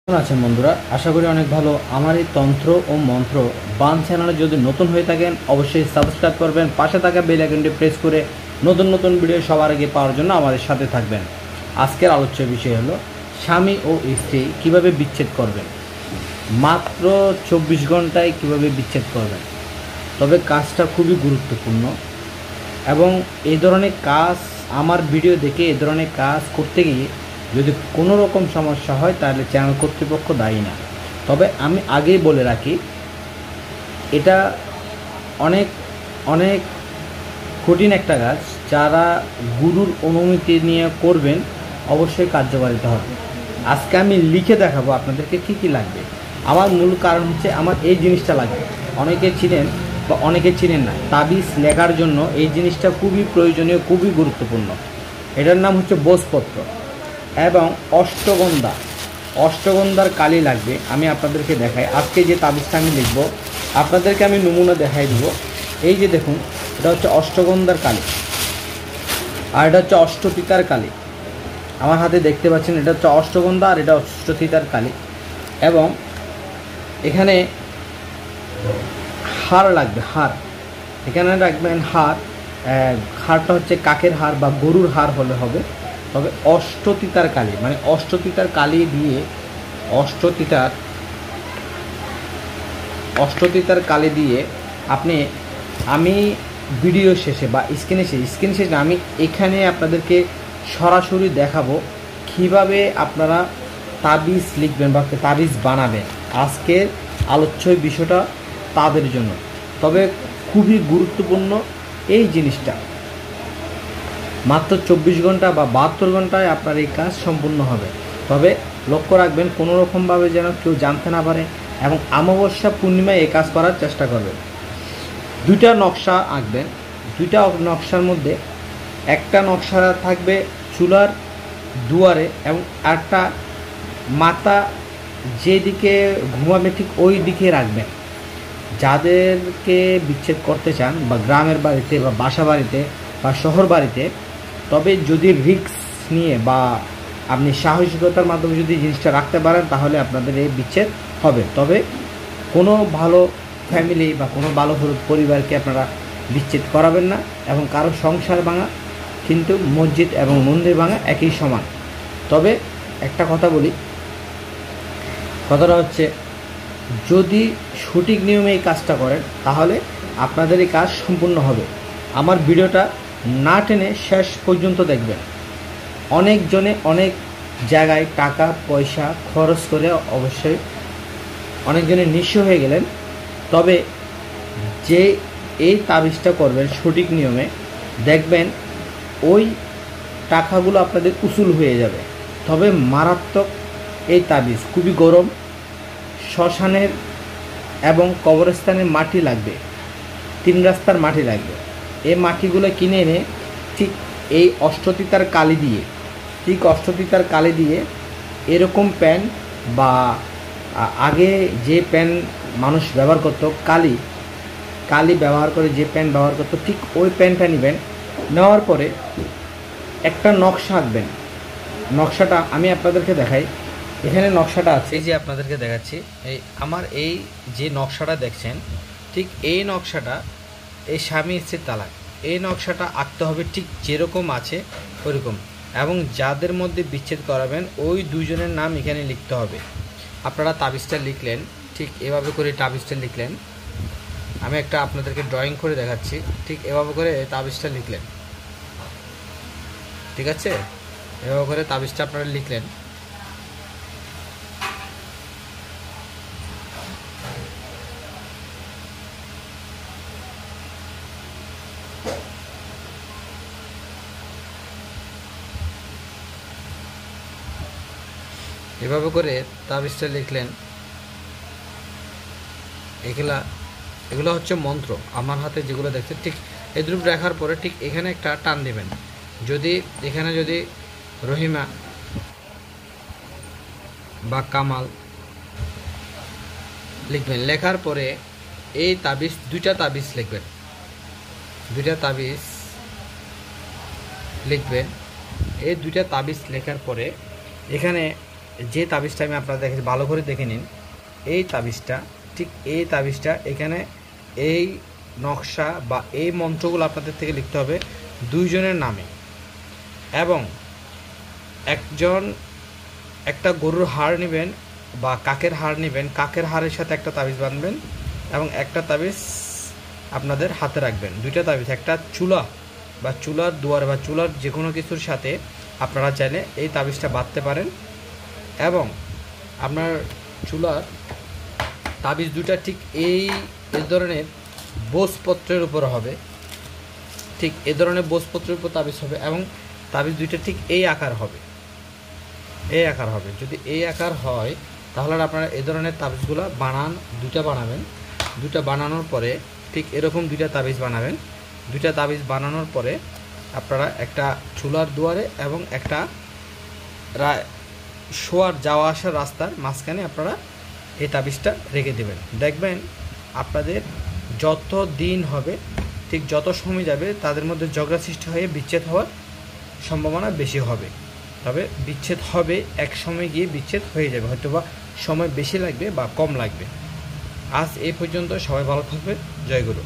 কেমন আছেন বন্ধুরা? আশা করি অনেক ভালো। আমার এই তন্ত্র ও মন্ত্র বান চ্যানেলে যদি নতুন হয়ে থাকেন অবশ্যই সাবস্ক্রাইব করবেন, পাশে থাকা বেল আইকনটি প্রেস করে নতুন নতুন ভিডিও সবার আগে পাওয়ার জন্য আমাদের সাথে থাকবেন। আজকের আলোচ্য বিষয় হলো স্বামী ও স্ত্রী কিভাবে বিচ্ছেদ করবেন। মাত্র 24 ঘন্টায় কিভাবে বিচ্ছেদ করবেন। তবে কাজটা খুবই গুরুত্বপূর্ণ এবং এই ধরনের কাজ আমার ভিডিও দেখে এই ধরনের কাজ করতে গিয়ে যদি কোনো রকম সমস্যা হয় তাহলে চ্যানেল কর্তৃপক্ষ দায়ী না। তবে আমি আগেই বলে রাখি, এটা অনেক অনেক কঠিন একটা কাজ। যারা গুরুর অনুমতি নিয়ে করবেন অবশ্যই কার্যকারিতা হবে। আজকে আমি লিখে দেখাবো আপনাদেরকে কী কী লাগবে। আমার মূল কারণ হচ্ছে আমার এই জিনিসটা লাগবে। অনেকে চিনেন বা অনেকে চিনেন না, তাবিজ লেখার জন্য এই জিনিসটা খুবই প্রয়োজনীয়, খুবই গুরুত্বপূর্ণ। এটার নাম হচ্ছে ভোজপত্র এবং অষ্টগন্ধা। অষ্টগন্ধার কালি লাগবে। আমি আপনাদেরকে দেখাই। আজকে যে তাবিজটা আমি লিখব আপনাদেরকে আমি নমুনা দেখাই দিব। এই যে দেখুন, এটা হচ্ছে অষ্টগন্ধার কালি আর এটা হচ্ছে অষ্টতিতার কালি। আমার হাতে দেখতে পাচ্ছেন, এটা হচ্ছে অষ্টগন্ধা আর এটা অষ্টতিতার কালি। এবং এখানে হার লাগবে, হার। এখানে রাখবেন হার। হারটা হচ্ছে কাকের হার বা গরুর হার হলে হবে। তবে অষ্টতিতার কালি, মানে অষ্টতিতার কালি দিয়ে অষ্টতিতার কালি দিয়ে আপনি, আমি ভিডিও শেষে বা স্ক্রিন শেষে আমি এখানে আপনাদেরকে সরাসরি দেখাবো কীভাবে আপনারা তাবিজ লিখবেন বা তাবিজ বানাবেন। আজকের আলোচ্য বিষয়টা তাদের জন্য। তবে খুবই গুরুত্বপূর্ণ এই জিনিসটা। মাত্র 24 ঘন্টা বা 72 ঘন্টায় আপনার এই কাজ সম্পূর্ণ হবে। তবে লক্ষ্য রাখবেন কোনো রকমভাবে যেন কেউ জানতে না পারে এবং অমাবস্যা পূর্ণিমায় এই কাজ করার চেষ্টা করবেন। দুইটা নকশা আঁকবেন। দুইটা নকশার মধ্যে একটা নকশা থাকবে চুলার দুয়ারে এবং একটা মাথা যেদিকে ঘুমাবে ঠিক ওই দিকে রাখবেন। যাদেরকে বিচ্ছেদ করতে চান বা গ্রামের বাড়িতে বা বাসা বাড়িতে বা শহর বাড়িতে, তবে যদি রিস্ক নিয়ে বা আপনি সাহসিকতার মাধ্যমে যদি জিনিসটা রাখতে পারেন তাহলে আপনাদের এই বিচ্ছেদ হবে। তবে কোনো ভালো ফ্যামিলি বা কোনো ভালো পরিবারকে আপনারা বিচ্ছেদ করাবেন না এবং কারো সংসার ভাঙা কিন্তু মসজিদ এবং মন্দির ভাঙা একই সমান। তবে একটা কথা বলি, কথাটা হচ্ছে যদি সঠিক নিয়মে এই কাজটা করেন তাহলে আপনাদের এই কাজ সম্পূর্ণ হবে। আমার ভিডিওটা না টেনে শেষ পর্যন্ত দেখবেন। অনেকজনে অনেক জায়গায় টাকা পয়সা খরচ করে অবশ্যই অনেকজনে নিঃস্ব হয়ে গেলেন। তবে যে এই তাবিজটা করবেন সঠিক নিয়মে, দেখবেন ওই টাকাগুলো আপনাদের উসুল হয়ে যাবে। তবে মারাত্মক এই তাবিজ, খুবই গরম। শ্মশানের এবং কবরস্থানের মাটি লাগবে, 3 রাস্তার মাটি লাগবে। এই মাটিগুলো কিনে এনে ঠিক এই অষ্টতিতার কালি দিয়ে এরকম প্যান বা আগে যে প্যান মানুষ ব্যবহার করতো, কালি ব্যবহার করে যে প্যান ব্যবহার করতো ঠিক ওই প্যানটা নেবেন। নেওয়ার পরে একটা নকশা আঁকবেন। নকশাটা আমি আপনাদেরকে দেখাই। এখানে নকশাটা আছে, এই যে আপনাদেরকে দেখাচ্ছি। এই আমার এই যে নকশাটা দেখছেন, ঠিক এই নকশাটা এই স্বামী স্ত্রীর তালাক, এই নকশাটা আঁকতে হবে ঠিক যেরকম আছে ওইরকম। এবং যাদের মধ্যে বিচ্ছেদ করাবেন ওই দুইজনের নাম এখানে লিখতে হবে। আপনারা তাবিজটা লিখলেন, ঠিক এভাবে করে তাবিজটা লিখলেন। আমি একটা আপনাদেরকে ড্রয়িং করে দেখাচ্ছি। ঠিক এভাবে করে তাবিজটা লিখলেন, ঠিক আছে? এভাবে করে তাবিজটা আপনারা লিখলেন। এভাবে করে তাবিজটা লিখলেন। এগুলো হচ্ছে মন্ত্র। আমার হাতে যেগুলো দেখছেন ঠিক এদ্রুপ রাখার পরে ঠিক এখানে একটা টান দেবেন। যদি এখানে যদি রহিমা বা কামাল লিখবেন। লেখার পরে এই তাবিজ, দুইটা তাবিজ লিখবেন। এই দুইটা তাবিজ লেখার পরে এখানে যে তাবিজটা আমি আপনাদের দেখেছি ভালো করে দেখে নিন। এই তাবিজটা, ঠিক এই তাবিজটা, এখানে এই নকশা বা এই মন্ত্রগুলো আপনাদের থেকে লিখতে হবে দুইজনের নামে, এবং একটা গরুর হাড় নেবেন বা কাকের হাড় নেবেন, কাকের হাড়ের সাথে একটা তাবিজ বাঁধবেন এবং একটা তাবিজ আপনাদের হাতে রাখবেন। দুইটা তাবিজ, একটা চুলা বা চুলার দুয়ার বা চুলার যে কোনো কিছুর সাথে আপনারা চাইলে এই তাবিজটা বাঁধতে পারেন। এবং আপনার চুলার তাবিজ দুটা ঠিক এই ধরনের বোঝপত্রের উপর হবে, ঠিক এ ধরনের বোঝপত্রের উপর তাবিজ হবে, এবং তাবিজ দুইটা ঠিক এই আকার হবে, এই আকার হবে। যদি এই আকার হয় তাহলে আপনারা এই ধরনের তাবিজগুলো দুইটা বানাবেন। দুইটা বানানোর পরে ঠিক এরকম দুইটা তাবিজ বানাবেন। দুইটা তাবিজ বানানোর পরে আপনারা একটা চুলার দুয়ারে এবং একটা শোয়ার যাওয়া আসার রাস্তার মাঝখানে আপনারা এই তাবিজটা রেখে দেবেন। দেখবেন আপনাদের যত দিন হবে, ঠিক যত সময় যাবে, তাদের মধ্যে ঝগড়া সৃষ্টি হয়ে বিচ্ছেদ হওয়ার সম্ভাবনা বেশি হবে। তবে বিচ্ছেদ হবে, এক সময় গিয়ে বিচ্ছেদ হয়ে যাবে, হয়তো বা সময় বেশি লাগবে বা কম লাগবে। আজ এই পর্যন্ত, সবাই ভালো থাকবেন। জয় গুরু।